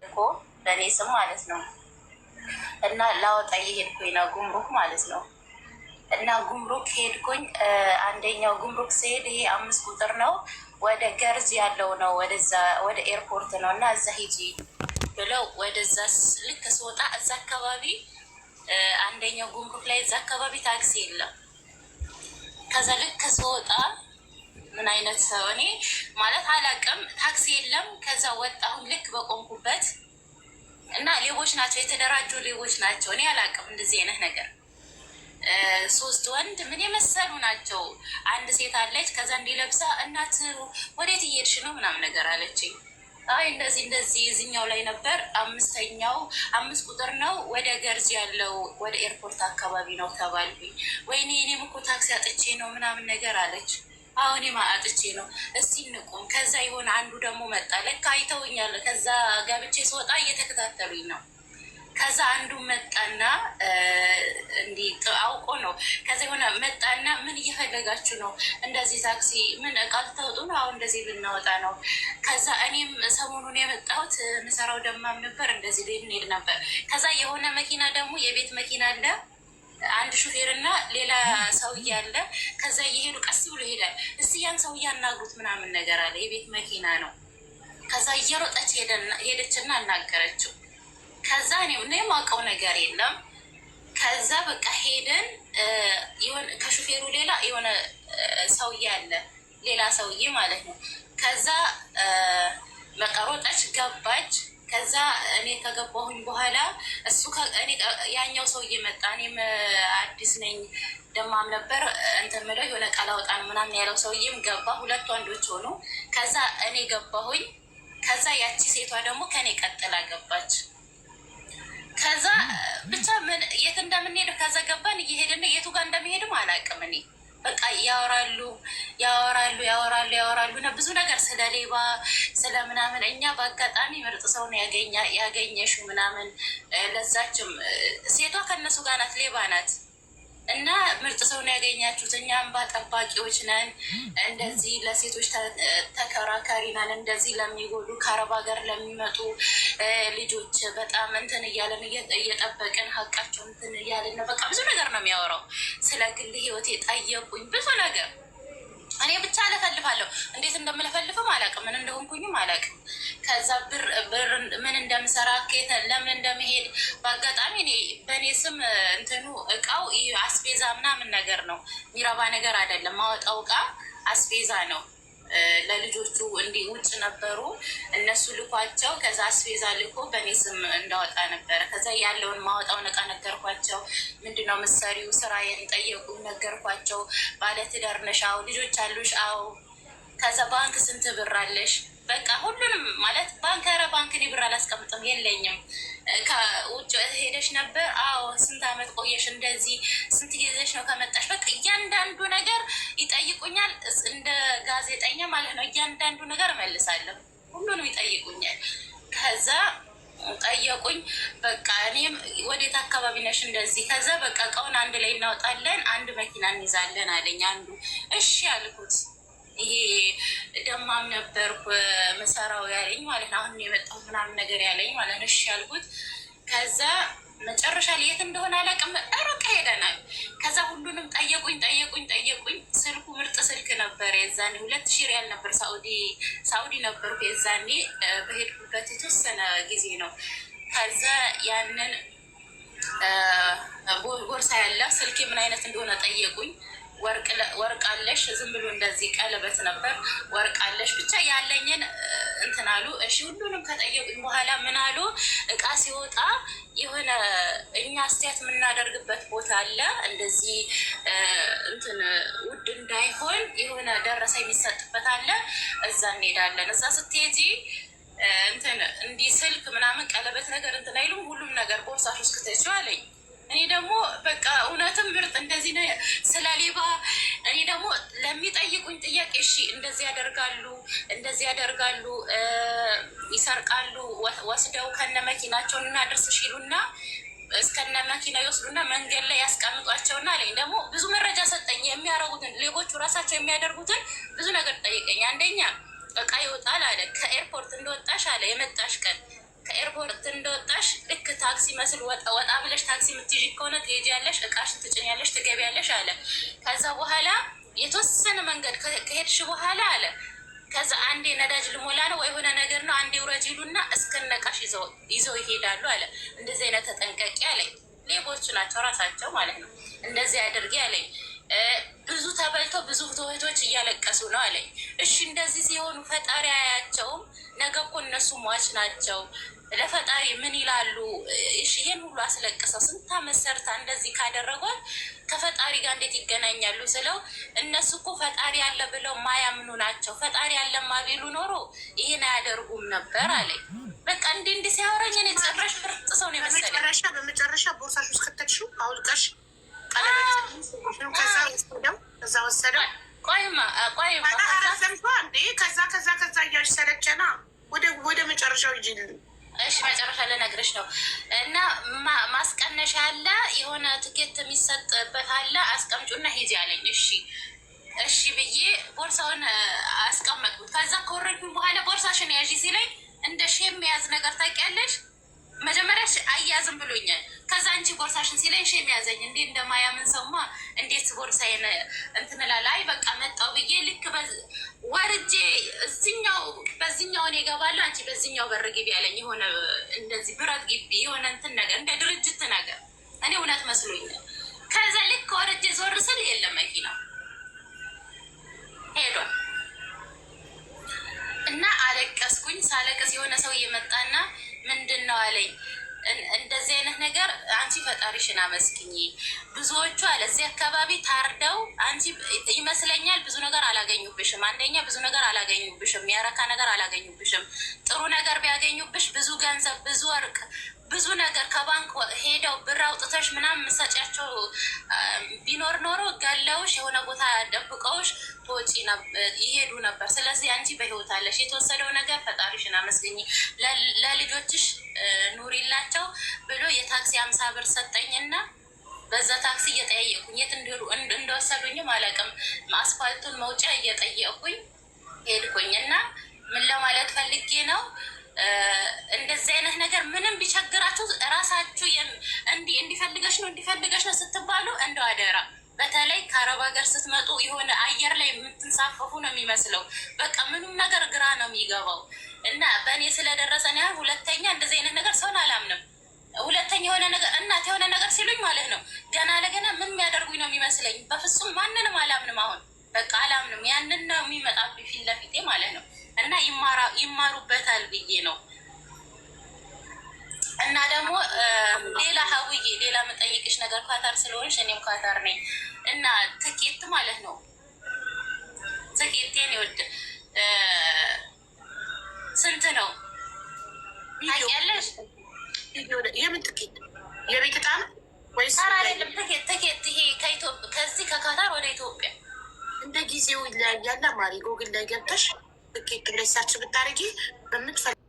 እኮ ለእኔ ስም ማለት ነው። እና ላወጣ እየሄድኩኝ ነው ጉምሩክ ማለት ነው። እና ጉምሩክ ሄድኩኝ። አንደኛው ጉምሩክ ሲሄድ ይሄ 5 ቁጥር ነው፣ ወደ ገርጅ ያለው ነው፣ ወደዛ ወደ ኤርፖርት ነው። እና እዛ ሂጂ ብለው ወደዛ ልክ ስወጣ እዛ አካባቢ አንደኛው ጉምሩክ ላይ እዛ አካባቢ ታክሲ የለም። ከዛ ልክ ስወጣ ምን አይነት ሰው እኔ ማለት አላውቅም፣ ታክሲ የለም። ከዛ ወጣሁኝ ልክ በቆምኩበት እና ሌቦች ናቸው፣ የተደራጁ ሌቦች ናቸው። እኔ አላውቅም እንደዚህ አይነት ነገር። 3 ወንድ ምን የመሰሉ ናቸው። አንድ ሴት አለች። ከዛ እንዲለብሳ እናት ወዴት እየሄድሽ ነው ምናምን ነገር አለችኝ። አይ እንደዚህ እዚኛው ላይ ነበር፣ 5 ቁጥር ነው፣ ወደ ገርጂ ያለው ወደ ኤርፖርት አካባቢ ነው ተባልኩኝ። ወይኔ እኔም እኮ ታክሲ አጥቼ ነው ምናምን ነገር አለች። አሁን አጥቼ ነው፣ እስቲ እንቁም። ከዛ የሆነ አንዱ ደግሞ መጣ፣ ለካ አይተውኛል። ከዛ ገብቼ ስወጣ እየተከታተሉኝ ነው። ከዛ አንዱ መጣና እንዲህ አውቆ ነው። ከዛ የሆነ መጣና ምን እየፈለጋችሁ ነው? እንደዚህ ታክሲ ምን እቃ ልታወጡ ነው? አሁን እንደዚህ ልናወጣ ነው። ከዛ እኔም ሰሞኑን የመጣሁት ምሰራው ደማም ነበር፣ እንደዚህ ልንሄድ ነበር። ከዛ የሆነ መኪና ደግሞ የቤት መኪና አለ፣ አንድ ሹፌር እና ሌላ ሰውዬ አለ። ከዛ እየሄዱ ቀስ ብሎ ይሄዳል። እስቲ ያን ሰውዬ አናግሩት ምናምን ነገር አለ፣ የቤት መኪና ነው። ከዛ እየሮጠች ሄደችና አናገረችው። ከዛ እኔ የማውቀው ነገር የለም። ከዛ በቃ ሄደን ከሹፌሩ ሌላ የሆነ ሰውዬ አለ፣ ሌላ ሰውዬ ማለት ነው። ከዛ በቃ ሮጠች ገባች። ከዛ እኔ ከገባሁኝ በኋላ ያኛው ሰውዬ መጣ። እኔም አዲስ ነኝ ደማም ነበር እንትን ምለው የሆነ ቃል አውጣ ነው ምናምን ያለው ሰውዬም ገባ። 2 ወንዶች ሆኑ። ከዛ እኔ ገባሁኝ። ከዛ ያቺ ሴቷ ደግሞ ከኔ ቀጥላ ገባች። ከዛ ብቻ ምን የት እንደምንሄድ ከዛ ገባን። እየሄድን የቱ ጋር እንደሚሄድም አላውቅም እኔ። በቃ ያወራሉ እና ብዙ ነገር ስለ ሌባ ስለ ምናምን። እኛ በአጋጣሚ ምርጥ ሰው ነው ያገኘሽው ምናምን። ለዛችም ሴቷ ከእነሱ ጋር ናት፣ ሌባ ናት። እና ምርጥ ሰው ነው ያገኛችሁት፣ እኛ እንባ ጠባቂዎች ነን፣ እንደዚህ ለሴቶች ተከራካሪ ነን፣ እንደዚህ ለሚጎዱ ከአረብ ሀገር ለሚመጡ ልጆች በጣም እንትን እያለን እየጠበቅን ሀቃቸው እንትን እያለን ነው። በቃ ብዙ ነገር ነው የሚያወራው። ስለ ግል ህይወቴ ጠየቁኝ፣ ብዙ ነገር። እኔ ብቻ እለፈልፋለሁ። እንዴት እንደምለፈልፍም አላውቅም፣ ምን እንደሆንኩኝም አላውቅም። ከዛ ብር ምን እንደምሰራ ለምን እንደምሄድ በአጋጣሚ እኔ በእኔ ስም እንትኑ እቃው አስቤዛ ምናምን ነገር ነው፣ የሚረባ ነገር አይደለም። ማወጣው እቃ አስቤዛ ነው። ለልጆቹ እንዲህ ውጭ ነበሩ እነሱ ልኳቸው። ከዛ አስቤዛ ልኮ በእኔ ስም እንዳወጣ ነበረ። ከዛ ያለውን ማወጣውን እቃ ነገርኳቸው። ምንድነው ምሳሪው ስራዬን ጠየቁ፣ ነገርኳቸው። ባለትዳር ነሽ? አዎ። ልጆች አሉሽ? አዎ። ከዛ ባንክ ስንት ብር አለሽ? በቃ ሁሉንም ማለት ባንክ እኔ ብር አላስቀምጥም፣ የለኝም። ከውጭ ሄደሽ ነበር? አዎ። ስንት አመት ቆየሽ? እንደዚህ ስንት ጊዜሽ ነው ከመጣሽ? በቃ እያንዳንዱ ነገር ይጠይቁኛል፣ እንደ ጋዜጠኛ ማለት ነው። እያንዳንዱ ነገር እመልሳለሁ፣ ሁሉንም ይጠይቁኛል። ከዛ ጠየቁኝ። በቃ እኔም ወዴት አካባቢ ነሽ? እንደዚህ። ከዛ በቃ እቃውን አንድ ላይ እናወጣለን፣ አንድ መኪና እንይዛለን አለኝ አንዱ። እሺ ያልኩት ይሄ ደማም ነበርኩ መሰራው ያለኝ ማለት ነው። አሁን የመጣሁ ምናምን ነገር ያለኝ ማለት ነው። እሺ ያልኩት። ከዛ መጨረሻ ላይ የት እንደሆነ አላውቅም፣ ሩቅ ሄደናል። ከዛ ሁሉንም ጠየቁኝ። ስልኩ ምርጥ ስልክ ነበር የዛኔ፣ 2000 ሪያል ነበር። ሳኡዲ ነበርኩ የዛኔ። በሄድኩበት የተወሰነ ጊዜ ነው። ከዛ ያንን ቦርሳ ያለ ስልኬ ምን አይነት እንደሆነ ጠየቁኝ። ወርቅ አለሽ? ዝም ብሎ እንደዚህ ቀለበት ነበር። ወርቅ አለሽ? ብቻ ያለኝን እንትን አሉ። እሺ ሁሉንም ከጠየቁኝ በኋላ ምን አሉ፣ እቃ ሲወጣ የሆነ እኛ አስተያየት የምናደርግበት ቦታ አለ፣ እንደዚህ እንትን ውድ እንዳይሆን የሆነ ደረሰ የሚሰጥበት አለ፣ እዛ እንሄዳለን። እዛ ስትሄጂ እንትን እንዲህ ስልክ ምናምን ቀለበት ነገር እንትን አይሉም፣ ሁሉም ነገር ቦርሳሽ ውስጥ ክትችው አለኝ። እኔ ደግሞ በቃ እውነትም ምርጥ እንደዚህ ነው ስለ ሌባ። እኔ ደግሞ ለሚጠይቁኝ ጥያቄ እሺ እንደዚህ ያደርጋሉ፣ ይሰርቃሉ፣ ወስደው ከነ መኪናቸውን እናድርስሽ ይሉና እስከነ መኪና ይወስዱና መንገድ ላይ ያስቀምጧቸውና አለኝ። ደግሞ ብዙ መረጃ ሰጠኝ። የሚያደርጉትን ሌቦቹ ራሳቸው የሚያደርጉትን ብዙ ነገር ጠይቀኝ። አንደኛ እቃ ይወጣል አለ፣ ከኤርፖርት እንደወጣሽ አለ የመጣሽ ቀን ከኤርፖርት እንደወጣሽ ልክ ታክሲ መስል ወጣ ብለሽ ታክሲ የምትይዥ ከሆነ ትሄጃለሽ፣ እቃሽን ትጭኛለሽ፣ ትገቢያለሽ አለ። ከዛ በኋላ የተወሰነ መንገድ ከሄድሽ በኋላ አለ ከዛ አንዴ ነዳጅ ልሞላ ነው ወይ የሆነ ነገር ነው አንዴ ውረጅ ይሉና እስከነቃሽ ይዘው ይሄዳሉ አለ። እንደዚህ አይነት ተጠንቀቂ አለኝ። ሌቦች ናቸው ራሳቸው ማለት ነው። እንደዚህ አድርጌ አለኝ። ብዙ ተበልቶ ብዙ እህቶች እያለቀሱ ነው አለኝ። እሺ እንደዚህ ሲሆኑ ፈጣሪ አያቸውም? ነገ እኮ እነሱ ሟች ናቸው። ለፈጣሪ ምን ይላሉ? እሺ ይሄን ሁሉ አስለቅሰው ስንት ዓመት ሰርታ እንደዚህ ካደረጓት ከፈጣሪ ጋር እንዴት ይገናኛሉ ስለው እነሱ እኮ ፈጣሪ አለ ብለው ማያምኑ ናቸው። ፈጣሪ አለማ ቢሉ ኖሮ ይሄን አያደርጉም ነበር አለኝ። በቃ እንዲህ ሲያወራኝ እኔ ጨረሽ ፍርጥ ሰው ነው የመሰለኝ። በመጨረሻ ቦርሳሽ ውስጥ ከተትሽው አውልቀሽ ከዛ ወሰደው። ቆይማ ከዛ እያልሽ ሰለቸና ወደ መጨረሻው ይጅል። እሺ መጨረሻ ልነግርሽ ነው። እና ማስቀነሻ አለ፣ የሆነ ትኬት የሚሰጥበት አለ፣ አስቀምጩና ሂጂ አለኝ። እሺ ብዬ ቦርሳውን አስቀመጥኩት። ከዛ ከወረድኩኝ በኋላ ቦርሳሽን ያዥ ሲለኝ እንደ ሼም የያዝ ነገር ታውቂያለሽ። መጀመሪያ አያዝም ብሎኛል። ከዛ አንቺ ቦርሳሽን ሲለኝ ሼም ያዘኝ። እንዴ እንደማያምን ሰውማ እንዴት ቦርሳዬን እንትን እላለሁ። አይ በቃ መጣሁ ብዬ ልክ ወርጄ በዚህኛው እኔ እገባለሁ፣ አንቺ በዚህኛው በር ግቢ ያለኝ። የሆነ እንደዚህ ብረት ግቢ የሆነ እንትን ነገር እንደ ድርጅት ነገር እኔ እውነት መስሎኝ። ከዛ ልክ ወርጄ ዞር ስል የለም መኪናው ሄዷል። እና አለቀስኩኝ። ሳለቀስ የሆነ ሰው እየመጣና ምንድን ነው አለኝ፣ እንደዚህ አይነት ነገር አንቺ ፈጣሪሽን አመስግኝ። ብዙዎቹ አለ እዚህ አካባቢ ታርደው አንቺ ይመስለኛል ብዙ ነገር አላገኙብሽም። አንደኛ ብዙ ነገር አላገኙብሽም፣ የሚያረካ ነገር አላገኙብሽም። ጥሩ ነገር ቢያገኙብሽ ብዙ ገንዘብ፣ ብዙ ወርቅ፣ ብዙ ነገር ከባንክ ሄደው ብር አውጥተሽ ምናምን ምሰጫቸው ቢኖር ኖሮ ገለውሽ የሆነ ቦታ ደብቀውሽ ተወጪ ይሄዱ ነበር። ስለዚህ አንቺ በህይወት አለሽ። የተወሰደው ነገር ፈጣሪሽን አመስግኝ፣ ለልጆችሽ ኑሪላቸው ብሎ የታክሲ 50 ብር ሰጠኝና በዛ ታክሲ እየጠየቁኝ የት እንደወሰዱኝም አላውቅም። አስፋልቱን መውጫ እየጠየቁኝ ሄድኩኝ። እና ምን ለማለት ፈልጌ ነው፣ እንደዚህ አይነት ነገር ምንም ቢቸግራችሁ እራሳችሁ እንዲፈልገሽ ነው ስትባሉ እንደው አደራ። በተለይ ከአረብ ሀገር ስትመጡ የሆነ አየር ላይ የምትንሳፈፉ ነው የሚመስለው። በቃ ምንም ነገር ግራ ነው የሚገባው። እና በእኔ ስለደረሰን ያህል ሁለተኛ እንደዚህ አይነት ነገር ሰውን አላምንም። ሁለተኛ የሆነ ነገር እናት የሆነ ነገር ሲሉኝ ማለት ነው ገና ለገና ምን የሚያደርጉኝ ነው የሚመስለኝ። በፍጹም ማንንም አላምንም። አሁን በቃ አላምንም። ያንን ነው የሚመጣብኝ ፊት ለፊቴ ማለት ነው። እና ይማሩበታል ብዬ ነው። እና ደግሞ ሌላ ሀውዬ ሌላ መጠይቅሽ ነገር ካታር ስለሆንሽ እኔም ካታር ነኝ። እና ትኬት ማለት ነው ትኬቴን ይወድ ስንት ነው ታውቂያለሽ? የምን ትኬት? የቤት ዕቃ ነው ወይስ? ኧረ አይደለም ትኬት ይሄ ከዚህ ከካታር ወደ ኢትዮጵያ እንደ ጊዜው ይለያያል። ማሪ ጎግል ላይ ገብተሽ ትኬት ብለሽ ሰርች ብታደርጊ በምትፈልጊው